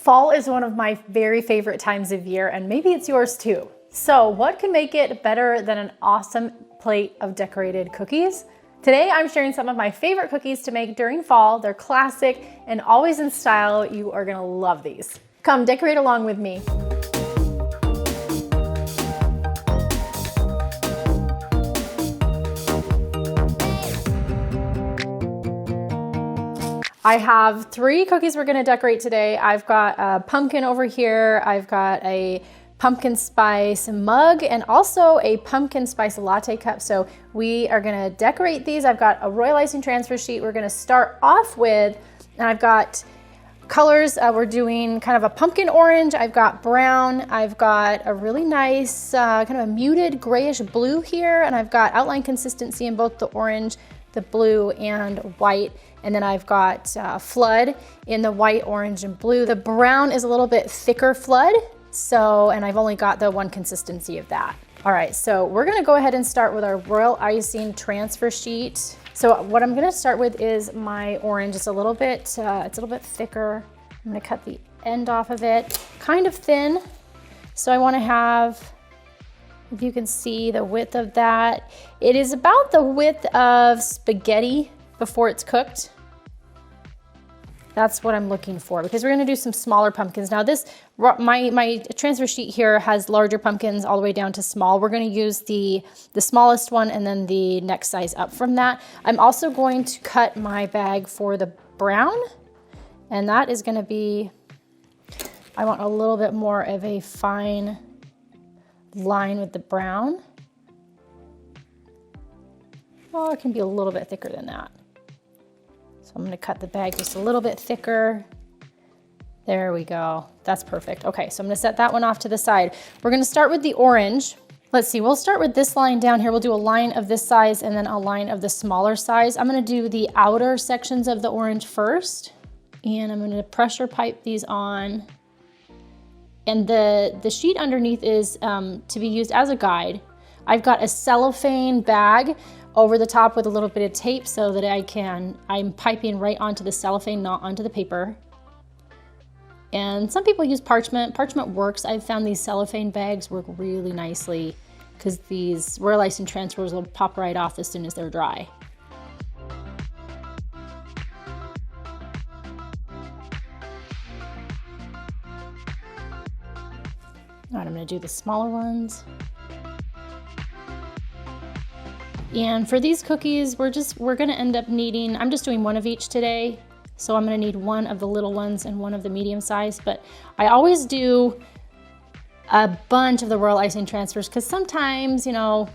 Fall is one of my very favorite times of year, and maybe it's yours too. So what can make it better than an awesome plate of decorated cookies? Today I'm sharing some of my favorite cookies to make during fall. They're classic and always in style. You are gonna love these. Come decorate along with me. I have 3 cookies we're gonna decorate today. I've got a pumpkin over here. I've got a pumpkin spice mug and also a pumpkin spice latte cup. So we are gonna decorate these. I've got a royal icing transfer sheet we're gonna start off with, and I've got colors. We're doing kind of a pumpkin orange. I've got brown. I've got a really nice kind of a muted grayish blue here, and I've got outline consistency in both the orange, the blue, and white. And then I've got flood in the white, orange, and blue. The brown is a little bit thicker flood, and I've only got the one consistency of that. All right, so we're gonna go ahead and start with our royal icing transfer sheet. So what I'm gonna start with is my orange. It's a little bit thicker. I'm gonna cut the end off of it, kind of thin. So I wanna have, if you can see the width of that, it is about the width of spaghetti before it's cooked. That's what I'm looking for, because we're gonna do some smaller pumpkins. Now my transfer sheet here has larger pumpkins all the way down to small. We're gonna use the smallest one and then the next size up from that. I'm also going to cut my bag for the brown, and that is gonna be, I want a little bit more of a fine line with the brown. Oh, it can be a little bit thicker than that. So I'm gonna cut the bag just a little bit thicker. There we go, that's perfect. Okay, so I'm gonna set that one off to the side. We're gonna start with the orange. Let's see, we'll start with this line down here. We'll do a line of this size and then a line of the smaller size. I'm gonna do the outer sections of the orange first, and I'm gonna pressure pipe these on. And the sheet underneath is to be used as a guide. I've got a cellophane bag over the top with a little bit of tape so that I'm piping right onto the cellophane, not onto the paper. And some people use parchment. Parchment works. I've found these cellophane bags work really nicely because these royal icing transfers will pop right off as soon as they're dry. All right, I'm gonna do the smaller ones. And for these cookies, we're gonna end up needing, I'm just doing one of each today. So I'm gonna need one of the little ones and one of the medium size, but I always do a bunch of the royal icing transfers because sometimes, you know,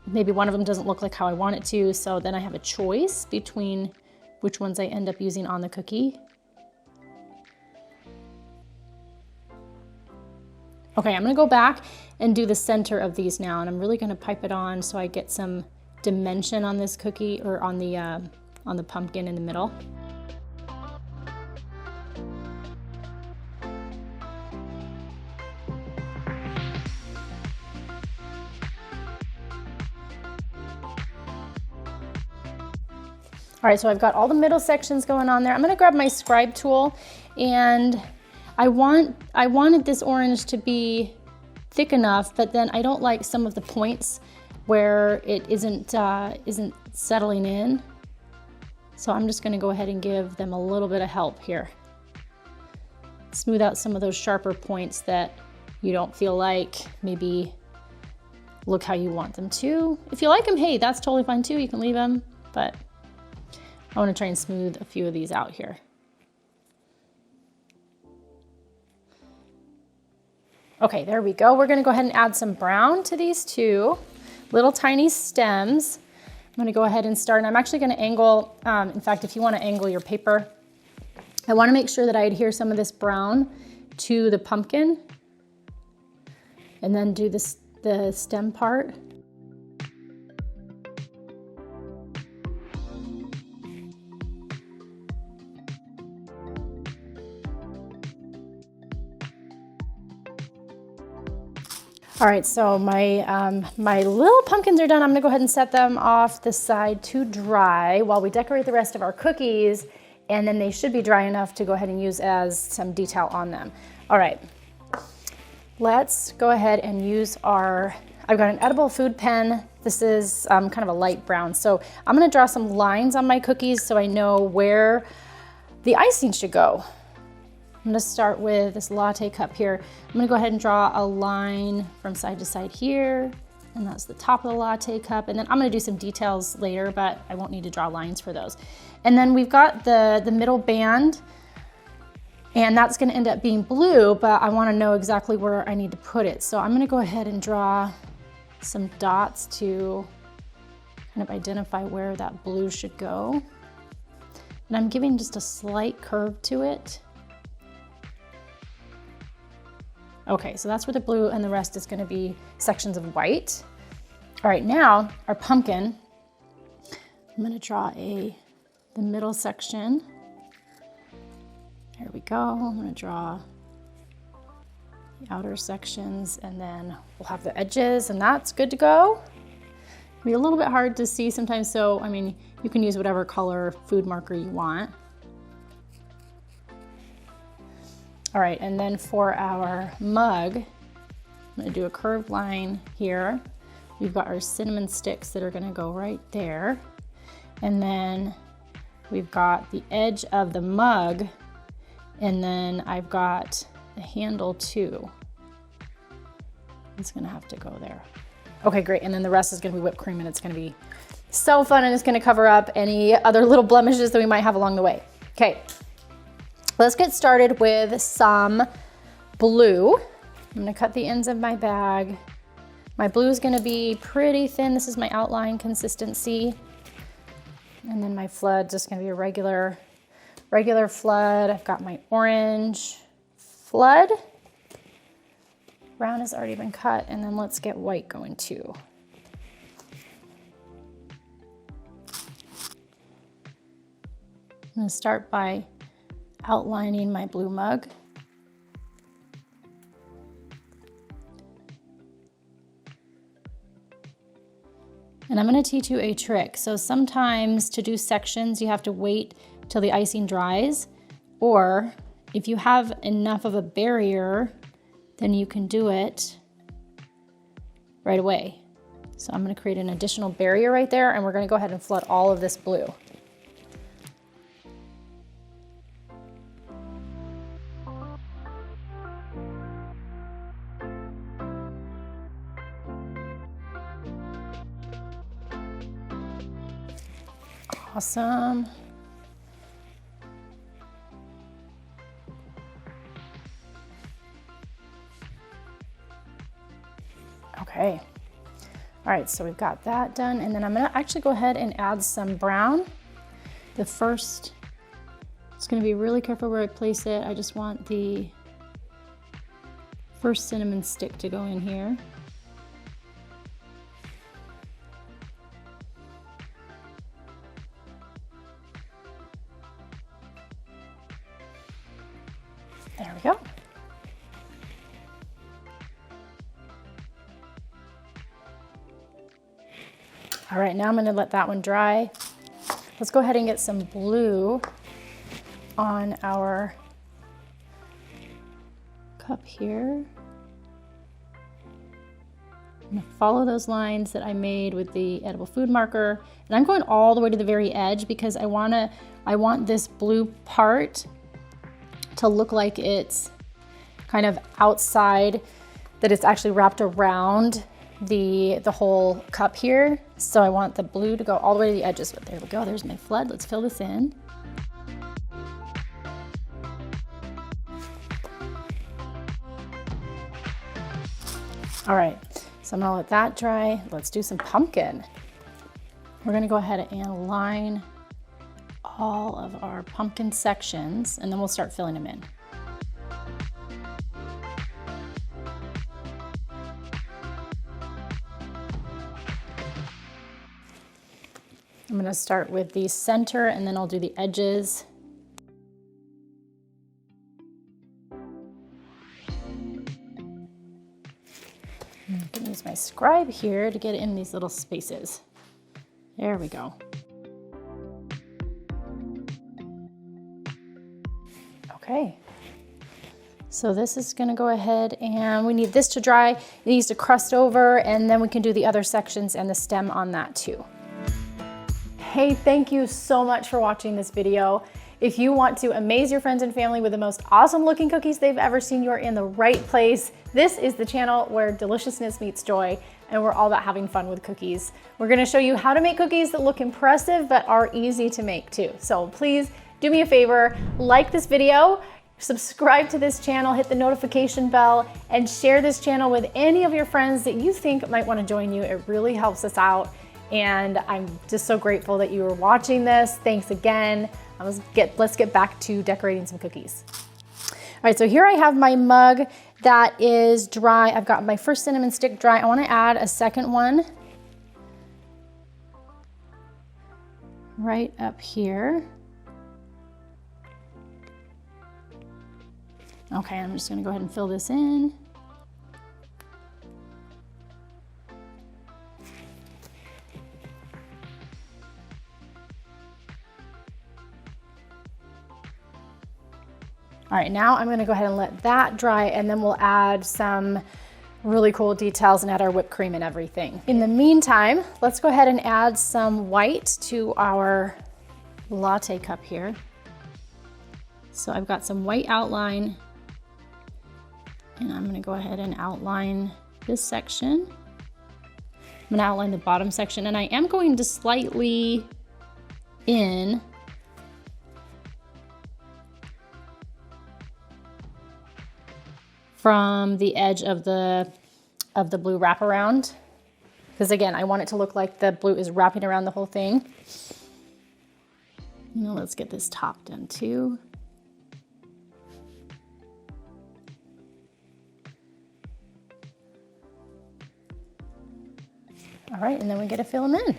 maybe one of them doesn't look like how I want it to, so then I have a choice between which ones I end up using on the cookie. Okay, I'm gonna go back and do the center of these now, and I'm really gonna pipe it on so I get some dimension on this cookie, or on the pumpkin in the middle. All right, so I've got all the middle sections going on there. I'm gonna grab my scribe tool, and I wanted this orange to be thick enough, but then I don't like some of the points where it isn't settling in. So I'm just gonna go ahead and give them a little bit of help here. Smooth out some of those sharper points that you don't feel like maybe look how you want them to. If you like them, hey, that's totally fine too. You can leave them, but I wanna try and smooth a few of these out here. Okay, there we go. We're gonna go ahead and add some brown to these two little tiny stems. I'm gonna go ahead and start, and I'm actually gonna angle, in fact, if you wanna angle your paper, I wanna make sure that I adhere some of this brown to the pumpkin and then do the stem part. All right, so my little pumpkins are done. I'm gonna go ahead and set them off the side to dry while we decorate the rest of our cookies. and then they should be dry enough to go ahead and use as some detail on them. All right, let's go ahead and use I've got an edible food pen. This is kind of a light brown. So I'm gonna draw some lines on my cookies so I know where the icing should go. I'm gonna start with this latte cup here. I'm gonna go ahead and draw a line from side to side here, and that's the top of the latte cup. And then I'm gonna do some details later, but I won't need to draw lines for those. And then we've got the middle band, and that's gonna end up being blue, but I wanna know exactly where I need to put it. So I'm gonna go ahead and draw some dots to kind of identify where that blue should go. And I'm giving just a slight curve to it. Okay, so that's where the blue, and the rest is gonna be sections of white. All right, now our pumpkin, I'm gonna draw the middle section. There we go. I'm gonna draw the outer sections, and then we'll have the edges, and that's good to go. It'll be a little bit hard to see sometimes, so I mean, you can use whatever color food marker you want. All right, and then for our mug, I'm gonna do a curved line here. We've got our cinnamon sticks that are gonna go right there. And then we've got the edge of the mug, and then I've got the handle too. It's gonna have to go there. Okay, great, and then the rest is gonna be whipped cream, and it's gonna be so fun, and it's gonna cover up any other little blemishes that we might have along the way. Okay. Let's get started with some blue. I'm gonna cut the ends of my bag. My blue is gonna be pretty thin. This is my outline consistency. And then my flood, just gonna be a regular flood. I've got my orange flood. Brown has already been cut, and then let's get white going too. I'm gonna start by outlining my blue mug. And I'm gonna teach you a trick. So sometimes to do sections, you have to wait till the icing dries, or if you have enough of a barrier, then you can do it right away. So I'm gonna create an additional barrier right there, and we're gonna go ahead and flood all of this blue. Awesome. Okay. All right, so we've got that done, and then I'm gonna actually go ahead and add some brown. The first, it's gonna be really careful where I place it. I just want the first cinnamon stick to go in here. There we go. All right, now I'm gonna let that one dry. Let's go ahead and get some blue on our cup here. I'm gonna follow those lines that I made with the edible food marker. And I'm going all the way to the very edge because I want this blue part to look like it's kind of outside, that it's actually wrapped around the whole cup here. So I want the blue to go all the way to the edges. But there we go, there's my flood. Let's fill this in. All right, so I'm gonna let that dry. Let's do some pumpkin. We're gonna go ahead and line all of our pumpkin sections, and then we'll start filling them in. I'm gonna start with the center, and then I'll do the edges. I'm gonna use my scribe here to get in these little spaces. There we go. Okay. So this is gonna go ahead and we need this to dry. It needs to crust over and then we can do the other sections and the stem on that too. Hey, thank you so much for watching this video. If you want to amaze your friends and family with the most awesome looking cookies they've ever seen, you're in the right place. This is the channel where deliciousness meets joy, and we're all about having fun with cookies. We're gonna show you how to make cookies that look impressive but are easy to make too. So please do me a favor, like this video, subscribe to this channel, hit the notification bell, and share this channel with any of your friends that you think might want to join you. It really helps us out, and I'm just so grateful that you were watching this. Thanks again. Let's get back to decorating some cookies. All right, so here I have my mug that is dry. I've got my first cinnamon stick dry. I want to add a second one right up here. Okay, I'm just gonna go ahead and fill this in. All right, now I'm gonna go ahead and let that dry, and then we'll add some really cool details and add our whipped cream and everything. In the meantime, let's go ahead and add some white to our latte cup here. So I've got some white outline, and I'm gonna go ahead and outline this section. I'm gonna outline the bottom section, and I am going to slightly in from the edge of the blue wraparound, because again, I want it to look like the blue is wrapping around the whole thing. Now let's get this top done too. All right, and then we get to fill them in.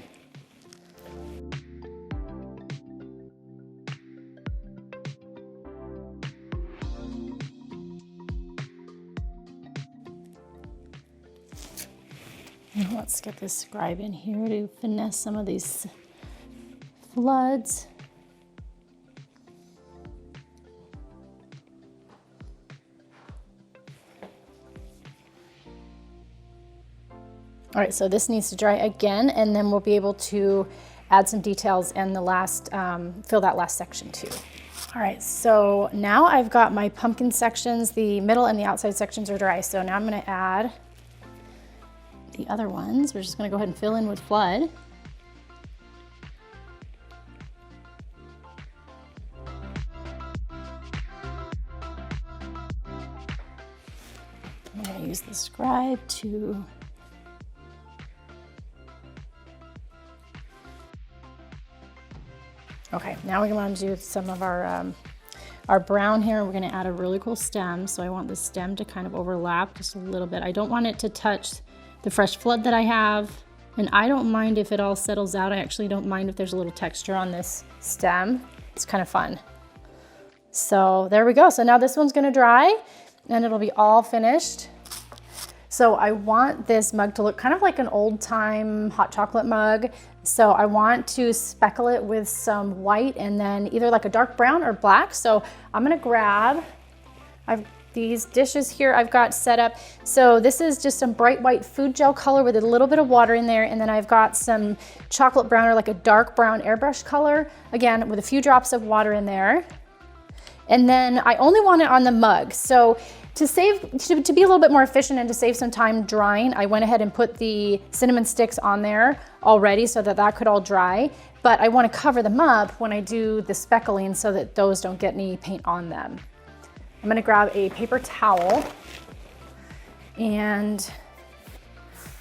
And let's get this scribe in here to finesse some of these floods. All right, so this needs to dry again, and then we'll be able to add some details and the last, fill that last section too. All right, so now I've got my pumpkin sections, the middle and the outside sections are dry. So now I'm gonna add the other ones. We're just gonna go ahead and fill in with flood. I'm gonna use the scribe to okay, now we're going to do some of our brown here. We're going to add a really cool stem. So I want the stem to kind of overlap just a little bit. I don't want it to touch the fresh flood that I have. And I don't mind if it all settles out. I actually don't mind if there's a little texture on this stem. It's kind of fun. So there we go. So now this one's going to dry and it'll be all finished. So I want this mug to look kind of like an old time hot chocolate mug. So I want to speckle it with some white and then either like a dark brown or black. So I'm gonna grab, these dishes here I've got set up. So this is just some bright white food gel color with a little bit of water in there. And then I've got some chocolate brown or like a dark brown airbrush color, again, with a few drops of water in there. And then I only want it on the mug. So to be a little bit more efficient and to save some time drying, I went ahead and put the cinnamon sticks on there already so that that could all dry. But I want to cover them up when I do the speckling so that those don't get any paint on them. I'm going to grab a paper towel and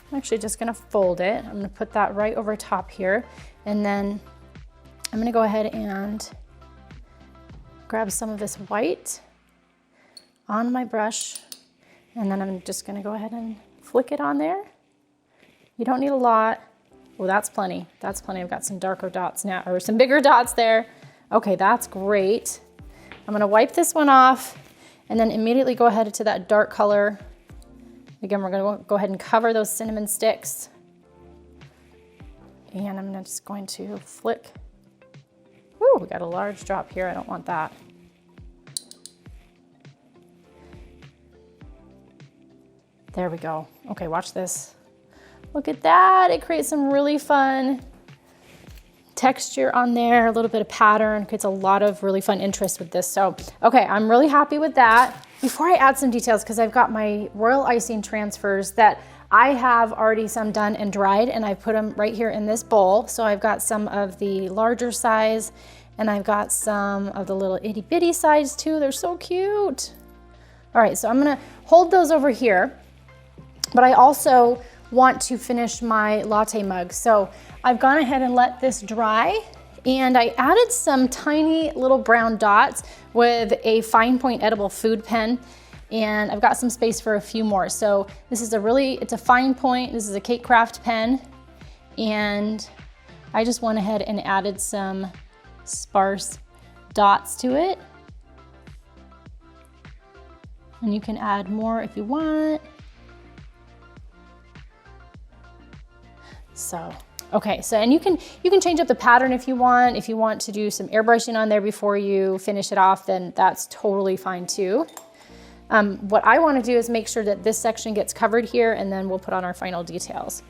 I'm actually just going to fold it. I'm going to put that right over top here, and then I'm going to go ahead and grab some of this white on my brush, and then I'm just gonna go ahead and flick it on there. You don't need a lot. Well, that's plenty. That's plenty. I've got some darker dots now, or some bigger dots there. Okay, that's great. I'm gonna wipe this one off and then immediately go ahead to that dark color. Again, we're gonna go ahead and cover those cinnamon sticks. And I'm just going to flick. Ooh, we got a large drop here. I don't want that. There we go. Okay, watch this. Look at that. It creates some really fun texture on there, a little bit of pattern, creates a lot of really fun interest with this. So, okay, I'm really happy with that. Before I add some details, because I've got my royal icing transfers that I have already some done and dried, and I put them right here in this bowl. So I've got some of the larger size, and I've got some of the little itty bitty size too. They're so cute. All right, so I'm gonna hold those over here, but I also want to finish my latte mug. So I've gone ahead and let this dry, and I added some tiny little brown dots with a fine point edible food pen, and I've got some space for a few more. So this is it's a fine point. This is a Cake Craft pen, and I just went ahead and added some sparse dots to it. And you can add more if you want. So, okay, so, and you can change up the pattern if you want. If you want to do some airbrushing on there before you finish it off, then that's totally fine too. What I want to do is make sure that this section gets covered here, and then we'll put on our final details.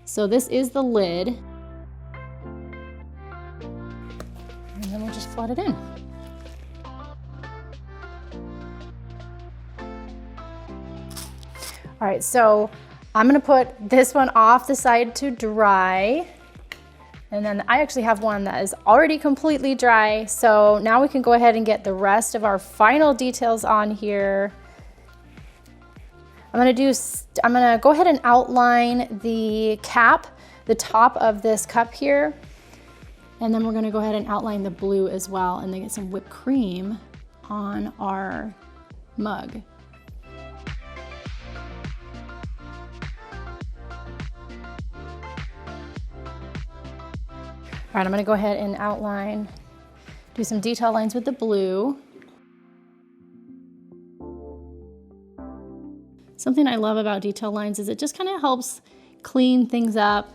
So this is the lid. And then we'll just flood it in. All right, so I'm gonna put this one off the side to dry. And then I actually have one that is already completely dry. So now we can go ahead and get the rest of our final details on here. I'm gonna go ahead and outline the cap, the top of this cup here. And then we're gonna go ahead and outline the blue as well, and then get some whipped cream on our mug. All right, I'm gonna go ahead and outline, do some detail lines with the blue. Something I love about detail lines is it just kind of helps clean things up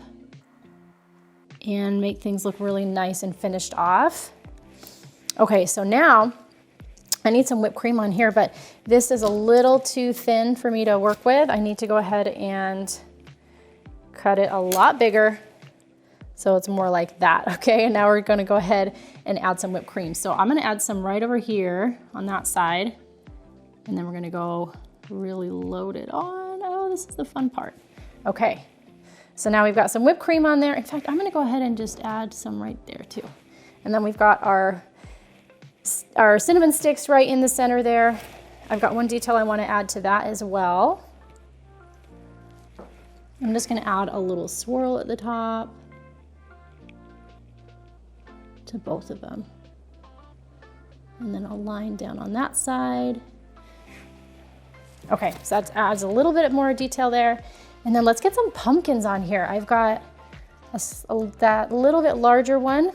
and make things look really nice and finished off. Okay, so now I need some whipped cream on here, but this is a little too thin for me to work with. I need to go ahead and cut it a lot bigger, so it's more like that, okay? And now we're gonna go ahead and add some whipped cream. So I'm gonna add some right over here on that side, and then we're gonna go really load it on. Oh, this is the fun part. Okay, so now we've got some whipped cream on there. In fact, I'm gonna go ahead and just add some right there too. And then we've got our cinnamon sticks right in the center there. I've got one detail I wanna add to that as well. I'm just gonna add a little swirl at the top to both of them. And then a line down on that side. Okay, so that adds a little bit more detail there. And then let's get some pumpkins on here. I've got that little bit larger one,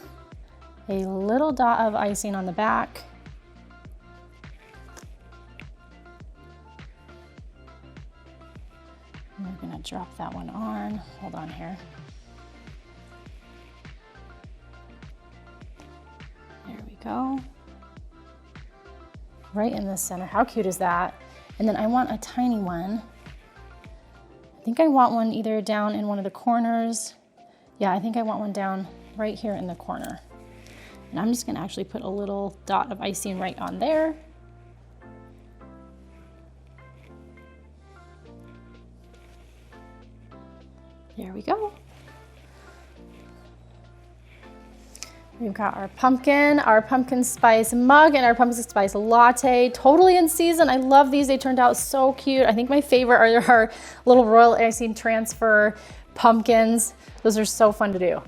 a little dot of icing on the back. And we're gonna drop that one on. Hold on here. There we go. Right in the center. How cute is that? And then I want a tiny one. I think I want one either down in one of the corners. Yeah, I think I want one down right here in the corner. And I'm just gonna actually put a little dot of icing right on there. There we go. We've got our pumpkin spice mug, and our pumpkin spice latte, totally in season. I love these, they turned out so cute. I think my favorite are our little royal icing transfer pumpkins. Those are so fun to do.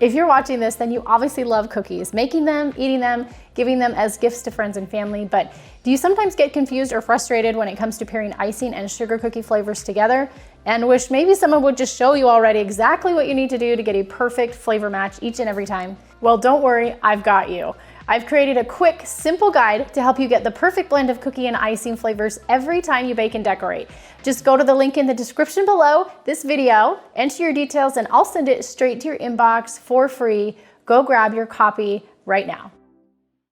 If you're watching this, then you obviously love cookies, making them, eating them, giving them as gifts to friends and family, but do you sometimes get confused or frustrated when it comes to pairing icing and sugar cookie flavors together and wish maybe someone would just show you already exactly what you need to do to get a perfect flavor match each and every time? Well, don't worry, I've got you. I've created a quick, simple guide to help you get the perfect blend of cookie and icing flavors every time you bake and decorate. Just go to the link in the description below this video, enter your details, and I'll send it straight to your inbox for free. Go grab your copy right now.